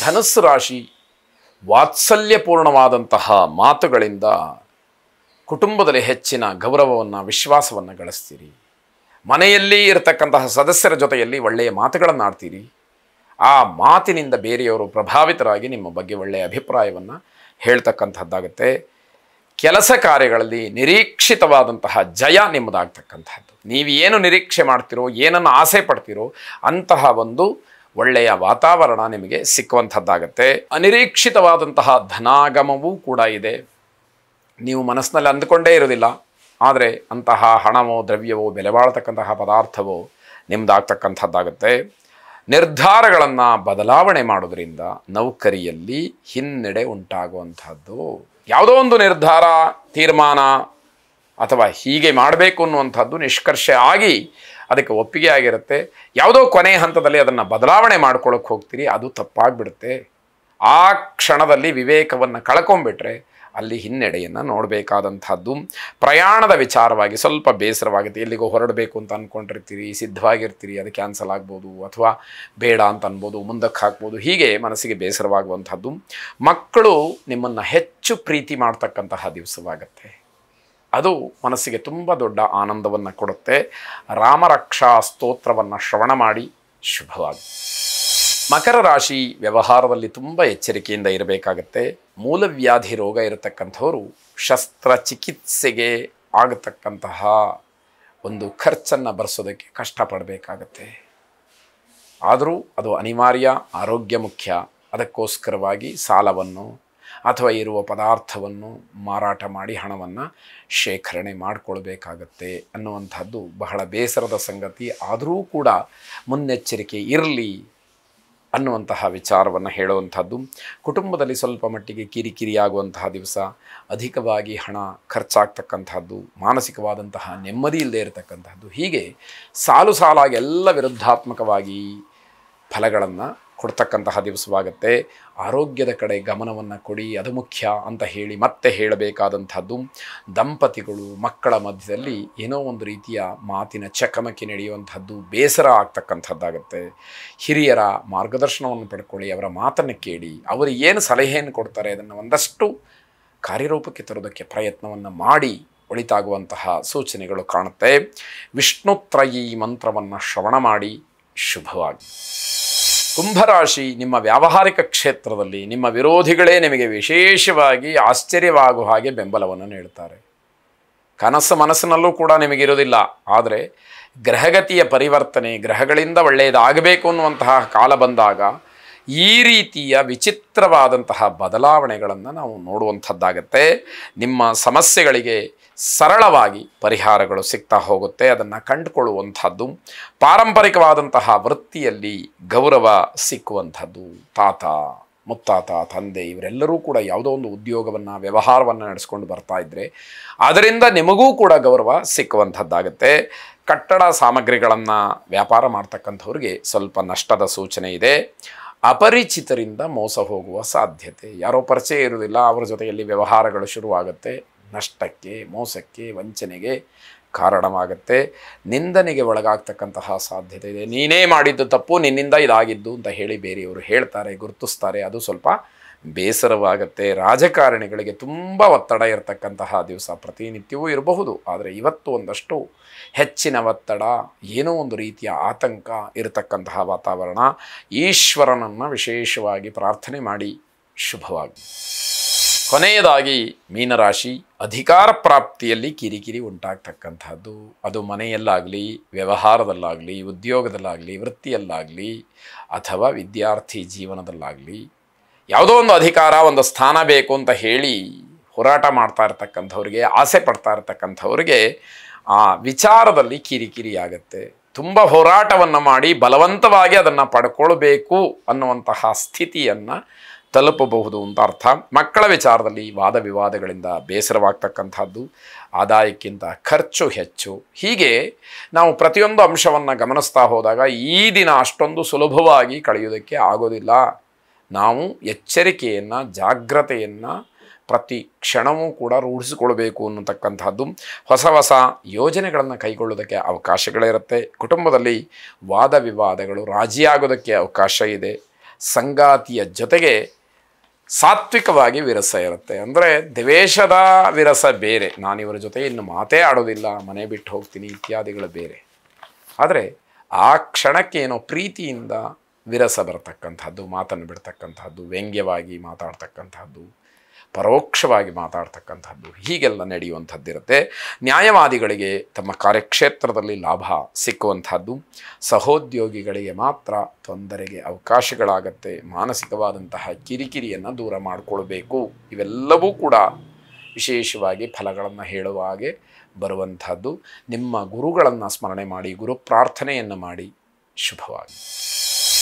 ಧನುಸ್ಸು ರಾಶಿ ವಾತ್ಸಲ್ಯಪೂರ್ಣವಾದಂತಹ ಮಾತುಗಳಿಂದ ಕುಟುಂಬದಲ್ಲಿ ಹೆಚ್ಚಿನ ಗೌರವವನ್ನು ವಿಶ್ವಾಸವನ್ನು ಗಳಿಸ್ತೀರಿ. ಮನೆಯಲ್ಲಿ ಇರತಕ್ಕಂತಹ ಸದಸ್ಯರ ಜೊತೆಯಲ್ಲಿ ಒಳ್ಳೆಯ ಮಾತುಗಳನ್ನು ಆಡ್ತೀರಿ. ಆ ಮಾತಿನಿಂದ ಬೇರೆಯವರು ಪ್ರಭಾವಿತರಾಗಿ ನಿಮ್ಮ ಬಗ್ಗೆ ಒಳ್ಳೆಯ ಅಭಿಪ್ರಾಯವನ್ನು ಹೇಳ್ತಕ್ಕಂಥದ್ದಾಗುತ್ತೆ. ಕೆಲಸ ಕಾರ್ಯಗಳಲ್ಲಿ ನಿರೀಕ್ಷಿತವಾದಂತಹ ಜಯ ನಿಮ್ಮದಾಗ್ತಕ್ಕಂಥದ್ದು. ನೀವು ಏನು ನಿರೀಕ್ಷೆ ಮಾಡ್ತೀರೋ, ಏನನ್ನು ಆಸೆ ಪಡ್ತೀರೋ ಅಂತಹ ಒಂದು ಒಳ್ಳೆಯ ವಾತಾವರಣ ನಿಮಗೆ ಸಿಕ್ಕುವಂಥದ್ದಾಗತ್ತೆ. ಅನಿರೀಕ್ಷಿತವಾದಂತಹ ಧನಾಗಮವೂ ಕೂಡ ಇದೆ. ನೀವು ಮನಸ್ಸಿನಲ್ಲಿ ಅಂದುಕೊಂಡೇ ಇರೋದಿಲ್ಲ, ಆದರೆ ಅಂತಹ ಹಣವೋ ದ್ರವ್ಯವೋ ಬೆಲೆ ಬಾಳ್ತಕ್ಕಂತಹ ಪದಾರ್ಥವೋ ನಿಮ್ಮದಾಗ್ತಕ್ಕಂಥದ್ದಾಗುತ್ತೆ. ನಿರ್ಧಾರಗಳನ್ನು ಬದಲಾವಣೆ ಮಾಡೋದ್ರಿಂದ ನೌಕರಿಯಲ್ಲಿ ಹಿನ್ನಡೆ ಉಂಟಾಗುವಂಥದ್ದು. ಯಾವುದೋ ಒಂದು ನಿರ್ಧಾರ, ತೀರ್ಮಾನ ಅಥವಾ ಹೀಗೆ ಮಾಡಬೇಕು ಅನ್ನುವಂಥದ್ದು ನಿಷ್ಕರ್ಷೆ ಆಗಿ ಅದಕ್ಕೆ ಒಪ್ಪಿಗೆ ಆಗಿರುತ್ತೆ. ಯಾವುದೋ ಕೊನೆಯ ಹಂತದಲ್ಲಿ ಅದನ್ನು ಬದಲಾವಣೆ ಮಾಡ್ಕೊಳ್ಳೋಕೆ ಹೋಗ್ತೀರಿ, ಅದು ತಪ್ಪಾಗಿಬಿಡುತ್ತೆ. ಆ ಕ್ಷಣದಲ್ಲಿ ವಿವೇಕವನ್ನು ಕಳ್ಕೊಂಡ್ಬಿಟ್ರೆ ಅಲ್ಲಿ ಹಿನ್ನಡೆಯನ್ನು ನೋಡಬೇಕಾದಂಥದ್ದು. ಪ್ರಯಾಣದ ವಿಚಾರವಾಗಿ ಸ್ವಲ್ಪ ಬೇಸರವಾಗುತ್ತೆ. ಎಲ್ಲಿಗೋ ಹೊರಡಬೇಕು ಅಂತ ಅಂದ್ಕೊಂಡಿರ್ತೀರಿ, ಸಿದ್ಧವಾಗಿರ್ತೀರಿ, ಅದು ಕ್ಯಾನ್ಸಲ್ ಆಗ್ಬೋದು ಅಥವಾ ಬೇಡ ಅಂತ ಅನ್ಬೋದು, ಮುಂದಕ್ಕೆ ಹಾಕ್ಬೋದು. ಹೀಗೆ ಮನಸ್ಸಿಗೆ ಬೇಸರವಾಗುವಂಥದ್ದು. ಮಕ್ಕಳು ನಿಮ್ಮನ್ನು ಹೆಚ್ಚು ಪ್ರೀತಿ ಮಾಡ್ತಕ್ಕಂತಹ ದಿವಸವಾಗುತ್ತೆ. ಅದು ಮನಸ್ಸಿಗೆ ತುಂಬ ದೊಡ್ಡ ಆನಂದವನ್ನು ಕೊಡುತ್ತೆ. ರಾಮರಕ್ಷಾ ಸ್ತೋತ್ರವನ್ನು ಶ್ರವಣ ಮಾಡಿ ಶುಭವಾಗಿ. ಮಕರ ರಾಶಿ ವ್ಯವಹಾರದಲ್ಲಿ ತುಂಬ ಎಚ್ಚರಿಕೆಯಿಂದ ಇರಬೇಕಾಗತ್ತೆ. ಮೂಲವ್ಯಾಧಿ ರೋಗ ಇರತಕ್ಕಂಥವರು ಶಸ್ತ್ರಚಿಕಿತ್ಸೆಗೆ ಆಗತಕ್ಕಂತಹ ಒಂದು ಖರ್ಚನ್ನು ಭರಿಸೋದಕ್ಕೆ ಕಷ್ಟಪಡಬೇಕಾಗತ್ತೆ. ಆದರೂ ಅದು ಅನಿವಾರ್ಯ, ಆರೋಗ್ಯ ಮುಖ್ಯ. ಅದಕ್ಕೋಸ್ಕರವಾಗಿ ಸಾಲವನ್ನು ಅಥವಾ ಇರುವ ಪದಾರ್ಥವನ್ನು ಮಾರಾಟ ಮಾಡಿ ಹಣವನ್ನು ಶೇಖರಣೆ ಮಾಡಿಕೊಳ್ಬೇಕಾಗತ್ತೆ ಅನ್ನುವಂಥದ್ದು ಬಹಳ ಬೇಸರದ ಸಂಗತಿ. ಆದರೂ ಕೂಡ ಮುನ್ನೆಚ್ಚರಿಕೆ ಇರಲಿ ಅನ್ನುವಂತಹ ವಿಚಾರವನ್ನು ಹೇಳುವಂಥದ್ದು. ಕುಟುಂಬದಲ್ಲಿ ಸ್ವಲ್ಪ ಮಟ್ಟಿಗೆ ಕಿರಿಕಿರಿಯಾಗುವಂತಹ ದಿವಸ, ಅಧಿಕವಾಗಿ ಹಣ ಖರ್ಚಾಗ್ತಕ್ಕಂಥದ್ದು, ಮಾನಸಿಕವಾದಂತಹ ನೆಮ್ಮದಿ ಇಲ್ಲದೆ ಇರತಕ್ಕಂಥದ್ದು. ಹೀಗೆ ಸಾಲು ಸಾಲಾಗಿ ಎಲ್ಲ ವಿರುದ್ಧಾತ್ಮಕವಾಗಿ ಫಲಗಳನ್ನು ಕೊಡ್ತಕ್ಕಂತಹ ದಿವಸವಾಗುತ್ತೆ. ಆರೋಗ್ಯದ ಕಡೆ ಗಮನವನ್ನು ಕೊಡಿ, ಅದು ಮುಖ್ಯ ಅಂತ ಹೇಳಿ ಮತ್ತೆ ಹೇಳಬೇಕಾದಂಥದ್ದು. ದಂಪತಿಗಳು ಮಕ್ಕಳ ಮಧ್ಯದಲ್ಲಿ ಏನೋ ಒಂದು ರೀತಿಯ ಮಾತಿನ ಚಕಮಕಿ ನಡೆಯುವಂಥದ್ದು, ಬೇಸರ ಆಗ್ತಕ್ಕಂಥದ್ದಾಗುತ್ತೆ. ಹಿರಿಯರ ಮಾರ್ಗದರ್ಶನವನ್ನು ಪಡ್ಕೊಳ್ಳಿ, ಅವರ ಮಾತನ್ನು ಕೇಳಿ, ಅವರು ಏನು ಸಲಹೆಯನ್ನು ಕೊಡ್ತಾರೆ ಅದನ್ನು ಒಂದಷ್ಟು ಕಾರ್ಯರೂಪಕ್ಕೆ ತರೋದಕ್ಕೆ ಪ್ರಯತ್ನವನ್ನು ಮಾಡಿ ಒಳಿತಾಗುವಂತಹ ಸೂಚನೆಗಳು ಕಾಣುತ್ತೆ. ವಿಷ್ಣುತ್ರಯೀ ಮಂತ್ರವನ್ನು ಶ್ರವಣ ಮಾಡಿ ಶುಭವಾಗಿ. ಕುಂಭರಾಶಿ, ನಿಮ್ಮ ವ್ಯಾವಹಾರಿಕ ಕ್ಷೇತ್ರದಲ್ಲಿ ನಿಮ್ಮ ವಿರೋಧಿಗಳೇ ನಿಮಗೆ ವಿಶೇಷವಾಗಿ ಆಶ್ಚರ್ಯವಾಗುವ ಹಾಗೆ ಬೆಂಬಲವನ್ನು ನೀಡುತ್ತಾರೆ. ಕನಸು ಮನಸ್ಸಿನಲ್ಲೂ ಕೂಡ ನಿಮಗಿರೋದಿಲ್ಲ. ಆದರೆ ಗ್ರಹಗತಿಯ ಪರಿವರ್ತನೆ, ಗ್ರಹಗಳಿಂದ ಒಳ್ಳೆಯದಾಗಬೇಕು ಅನ್ನುವಂತಹ ಕಾಲ ಬಂದಾಗ ಈ ರೀತಿಯ ವಿಚಿತ್ರವಾದಂತಹ ಬದಲಾವಣೆಗಳನ್ನು ನಾವು ನೋಡುವಂಥದ್ದಾಗತ್ತೆ. ನಿಮ್ಮ ಸಮಸ್ಯೆಗಳಿಗೆ ಸರಳವಾಗಿ ಪರಿಹಾರಗಳು ಸಿಗ್ತಾ ಹೋಗುತ್ತೆ. ಅದನ್ನು ಕಂಡುಕೊಳ್ಳುವಂಥದ್ದು. ಪಾರಂಪರಿಕವಾದಂತಹ ವೃತ್ತಿಯಲ್ಲಿ ಗೌರವ ಸಿಕ್ಕುವಂಥದ್ದು. ತಾತ, ಮುತ್ತಾತ, ತಂದೆ ಇವರೆಲ್ಲರೂ ಕೂಡ ಯಾವುದೋ ಒಂದು ಉದ್ಯೋಗವನ್ನು, ವ್ಯವಹಾರವನ್ನು ನಡೆಸ್ಕೊಂಡು ಬರ್ತಾ ಇದ್ದರೆ ಅದರಿಂದ ನಿಮಗೂ ಕೂಡ ಗೌರವ ಸಿಕ್ಕುವಂಥದ್ದಾಗುತ್ತೆ. ಕಟ್ಟಡ ಸಾಮಗ್ರಿಗಳನ್ನು ವ್ಯಾಪಾರ ಮಾಡ್ತಕ್ಕಂಥವ್ರಿಗೆ ಸ್ವಲ್ಪ ನಷ್ಟದ ಸೂಚನೆ ಇದೆ. ಅಪರಿಚಿತರಿಂದ ಮೋಸ ಹೋಗುವ ಸಾಧ್ಯತೆ. ಯಾರೋ ಪರಿಚಯ ಇರುವುದಿಲ್ಲ, ಅವರ ಜೊತೆಯಲ್ಲಿ ವ್ಯವಹಾರಗಳು ಶುರುವಾಗುತ್ತೆ. ನಷ್ಟಕ್ಕೆ, ಮೋಸಕ್ಕೆ, ವಂಚನೆಗೆ ಕಾರಣವಾಗುತ್ತೆ. ನಿಂದನೆಗೆ ಒಳಗಾಗ್ತಕ್ಕಂತಹ ಸಾಧ್ಯತೆ ಇದೆ. ನೀನೇ ಮಾಡಿದ್ದು ತಪ್ಪು, ನಿನ್ನಿಂದ ಇದಾಗಿದ್ದು ಅಂತ ಹೇಳಿ ಬೇರೆಯವರು ಹೇಳ್ತಾರೆ, ಗುರುತಿಸ್ತಾರೆ. ಅದು ಸ್ವಲ್ಪ ಬೇಸರವಾಗುತ್ತೆ. ರಾಜಕಾರಣಿಗಳಿಗೆ ತುಂಬ ಒತ್ತಡ ಇರತಕ್ಕಂತಹ ದಿವಸ. ಪ್ರತಿನಿತ್ಯವೂ ಇರಬಹುದು, ಆದರೆ ಇವತ್ತು ಒಂದಷ್ಟು ಹೆಚ್ಚಿನ ಒತ್ತಡ, ಏನೋ ಒಂದು ರೀತಿಯ ಆತಂಕ ಇರತಕ್ಕಂತಹ ವಾತಾವರಣ. ಈಶ್ವರನನ್ನು ವಿಶೇಷವಾಗಿ ಪ್ರಾರ್ಥನೆ ಮಾಡಿ ಶುಭವಾಗಿ. ಕೊನೆಯದಾಗಿ ಮೀನರಾಶಿ, ಅಧಿಕಾರ ಪ್ರಾಪ್ತಿಯಲ್ಲಿ ಕಿರಿಕಿರಿ ಉಂಟಾಗ್ತಕ್ಕಂಥದ್ದು. ಅದು ಮನೆಯಲ್ಲಾಗಲಿ, ವ್ಯವಹಾರದಲ್ಲಾಗಲಿ, ಉದ್ಯೋಗದಲ್ಲಾಗಲಿ, ವೃತ್ತಿಯಲ್ಲಾಗಲಿ ಅಥವಾ ವಿದ್ಯಾರ್ಥಿ ಜೀವನದಲ್ಲಾಗಲಿ ಯಾವುದೋ ಒಂದು ಅಧಿಕಾರ, ಒಂದು ಸ್ಥಾನ ಬೇಕು ಅಂತ ಹೇಳಿ ಹೋರಾಟ ಮಾಡ್ತಾ ಇರ್ತಕ್ಕಂಥವ್ರಿಗೆ, ಆಸೆ ಪಡ್ತಾ ಇರ್ತಕ್ಕಂಥವ್ರಿಗೆ ಆ ವಿಚಾರದಲ್ಲಿ ಕಿರಿಕಿರಿ ಆಗುತ್ತೆ. ತುಂಬ ಹೋರಾಟವನ್ನು ಮಾಡಿ ಬಲವಂತವಾಗಿ ಅದನ್ನು ಪಡ್ಕೊಳ್ಬೇಕು ಅನ್ನುವಂತಹ ಸ್ಥಿತಿಯನ್ನು ತಲುಪಬಹುದು ಅಂತ ಅರ್ಥ. ಮಕ್ಕಳ ವಿಚಾರದಲ್ಲಿ ವಾದ ವಿವಾದಗಳಿಂದ ಬೇಸರವಾಗ್ತಕ್ಕಂಥದ್ದು, ಆದಾಯಕ್ಕಿಂತ ಖರ್ಚು ಹೆಚ್ಚು. ಹೀಗೆ ನಾವು ಪ್ರತಿಯೊಂದು ಅಂಶವನ್ನು ಗಮನಿಸ್ತಾ ಹೋದಾಗ ಈ ದಿನ ಅಷ್ಟೊಂದು ಸುಲಭವಾಗಿ ಕಳೆಯೋದಕ್ಕೆ ಆಗೋದಿಲ್ಲ. ನಾವು ಎಚ್ಚರಿಕೆಯನ್ನು, ಜಾಗ್ರತೆಯನ್ನು ಪ್ರತಿ ಕ್ಷಣವೂ ಕೂಡ ರೂಢಿಸಿಕೊಳ್ಬೇಕು ಅನ್ನತಕ್ಕಂಥದ್ದು. ಹೊಸ ಹೊಸ ಯೋಜನೆಗಳನ್ನು ಕೈಗೊಳ್ಳೋದಕ್ಕೆ ಅವಕಾಶಗಳಿರುತ್ತೆ. ಕುಟುಂಬದಲ್ಲಿ ವಾದ ವಿವಾದಗಳು, ರಾಜಿಯಾಗೋದಕ್ಕೆ ಅವಕಾಶ ಇದೆ. ಸಂಗಾತಿಯ ಜೊತೆಗೆ ಸಾತ್ವಿಕವಾಗಿ ವಿರಸ ಇರುತ್ತೆ. ಅಂದರೆ ದ್ವೇಷದ ವಿರಸ ಬೇರೆ, ನಾನಿವರ ಜೊತೆ ಇನ್ನು ಮಾತೇ ಆಡೋದಿಲ್ಲ, ಮನೆ ಬಿಟ್ಟು ಹೋಗ್ತೀನಿ ಇತ್ಯಾದಿಗಳು ಬೇರೆ. ಆದರೆ ಆ ಕ್ಷಣಕ್ಕೆ ಏನೋ ಪ್ರೀತಿಯಿಂದ ವಿರಸ ಬರತಕ್ಕಂಥದ್ದು, ಮಾತನ್ನು ಬಿಡ್ತಕ್ಕಂಥದ್ದು, ವ್ಯಂಗ್ಯವಾಗಿ ಮಾತಾಡ್ತಕ್ಕಂಥದ್ದು, ಪರೋಕ್ಷವಾಗಿ ಮಾತಾಡ್ತಕ್ಕಂಥದ್ದು, ಹೀಗೆಲ್ಲ ನಡೆಯುವಂಥದ್ದಿರುತ್ತೆ. ನ್ಯಾಯವಾದಿಗಳಿಗೆ ತಮ್ಮ ಕಾರ್ಯಕ್ಷೇತ್ರದಲ್ಲಿ ಲಾಭ ಸಿಕ್ಕುವಂಥದ್ದು, ಸಹೋದ್ಯೋಗಿಗಳಿಗೆ ಮಾತ್ರ ತೊಂದರೆಗೆ ಅವಕಾಶಗಳಾಗತ್ತೆ. ಮಾನಸಿಕವಾದಂತಹ ಕಿರಿಕಿರಿಯನ್ನು ದೂರ ಮಾಡಿಕೊಳ್ಬೇಕು. ಇವೆಲ್ಲವೂ ಕೂಡ ವಿಶೇಷವಾಗಿ ಫಲಗಳನ್ನು ಹೇಳುವ ಹಾಗೆ ಬರುವಂಥದ್ದು. ನಿಮ್ಮ ಗುರುಗಳನ್ನು ಸ್ಮರಣೆ ಮಾಡಿ, ಗುರು ಪ್ರಾರ್ಥನೆಯನ್ನು ಮಾಡಿ. ಶುಭವಾಗಿ.